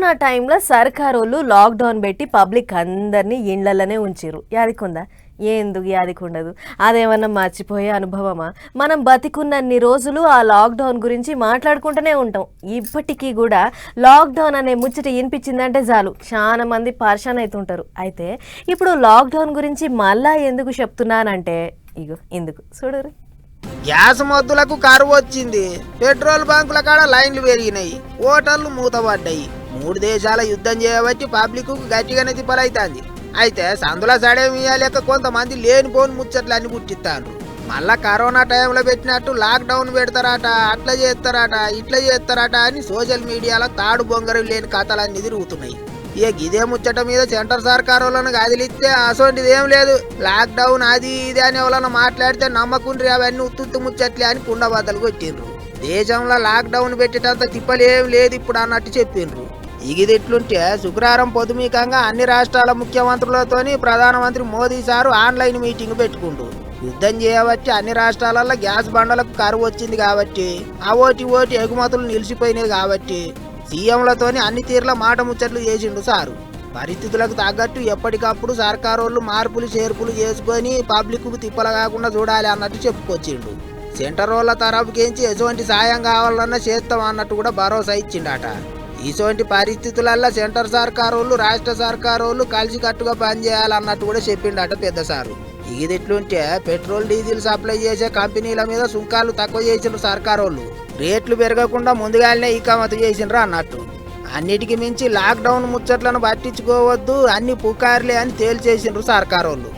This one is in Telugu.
నా టైంలో సర్కారోళ్ళు లాక్డౌన్ పెట్టి పబ్లిక్ అందరినీ ఇండ్లలోనే ఉంచిర్రు. యాదికుందా? ఎందుకు యాదికుండదు? అదేమన్నా మర్చిపోయే అనుభవమా? మనం బతికున్నన్ని రోజులు ఆ లాక్డౌన్ గురించి మాట్లాడుకుంటూనే ఉంటాం. ఇప్పటికీ కూడా లాక్డౌన్ అనే ముచ్చట వినిపించిందంటే చాలు చాలా మంది పరేషాన్ అవుతుంటారు. అయితే ఇప్పుడు లాక్డౌన్ గురించి మళ్ళా ఎందుకు చెప్తున్నానంటే ఇగో ఇందుకు చూడరు. గ్యాస్ మొద్దులకు కరువు వచ్చింది. పెట్రోల్ బంకుల కాడ లైన్లు పెరిగినాయి. ఓటర్లు మూతపడ్డాయి. 3 దేశాల యుద్ధం చేయబట్టి పబ్లిక్ గట్టిగానే తిప్పలైతాంది. అయితే సందుల సడేమియాలేక కొంతమంది లేనిపోని ముచ్చట్లు అన్ని పుట్టిస్తారు. మళ్ళా కరోనా టైంలో పెట్టినట్టు లాక్డౌన్ పెడతారట, అట్లా చేస్తారట, ఇట్లా చేస్తారట అని సోషల్ మీడియాలో తాడు బొంగరం లేని కథలన్నీ తిరుగుతున్నాయి. ఇక ఇదే ముచ్చట మీద సెంటర్ సర్కారులను కదిలిస్తే అసోంటిది ఏం లేదు. లాక్డౌన్ అది ఇది అని ఎవరన్నా మాట్లాడితే నమ్మకుండ్రి అవన్నీ ఉత్తుత్తు ముచ్చట్లే అని కుండబద్దలు కొట్టిండ్రు. దేశంలో లాక్డౌన్ పెట్టేటంత తిప్పలేం లేదు ఇప్పుడు అన్నట్టు చెప్పిండ్రు. ఇది ఇట్లుంటే శుక్రవారం పొద్దుమీకంగా అన్ని రాష్ట్రాల ముఖ్యమంత్రులతోని ప్రధానమంత్రి మోదీ సారు ఆన్లైన్ మీటింగ్ పెట్టుకుంటూ యుద్ధం చేయబట్టి అన్ని రాష్ట్రాలలో గ్యాస్ బండలకు కరువు వచ్చింది కాబట్టి ఆ ఓటి ఎగుమతులు నిలిచిపోయినాయి కాబట్టి సీఎంలతోని అన్ని తీర్ల మాట ముచ్చట్లు చేసిండు సారు. పరిస్థితులకు తగ్గట్టు ఎప్పటికప్పుడు సర్కారోళ్ళు మార్పులు చేర్పులు చేసుకొని పబ్లిక్ కు తిప్పల కాకుండా చూడాలి అన్నట్టు చెప్పుకొచ్చిండు. సెంటర్ వాళ్ళ తరపుకేంచి ఎటువంటి సాయం కావాలన్నా చేస్తాం అన్నట్టు కూడా భరోసా ఇచ్చిండట. ఇటువంటి పరిస్థితులల్లో సెంటర్ సర్కారోళ్ళు రాష్ట్ర సర్కారోళ్ళు కలిసి కట్టుగా పనిచేయాలన్నట్టు కూడా చెప్పిండట పెద్ద సారు. ఇది ఎట్లుంటే పెట్రోల్ డీజిల్ సప్లై చేసే కంపెనీల మీద సుంకాలు తక్కువ చేసిండ్రు సర్కారోళ్ళు. రేట్లు పెరగకుండా ముందుగానే ఇకామతు చేసిండ్రు అన్నట్టు. అన్నిటికి మించి లాక్డౌన్ ముచ్చట్లను పట్టించుకోవద్దు, అన్ని పుకార్లే అని తేల్చేసిండ్రు సర్కారోళ్ళు.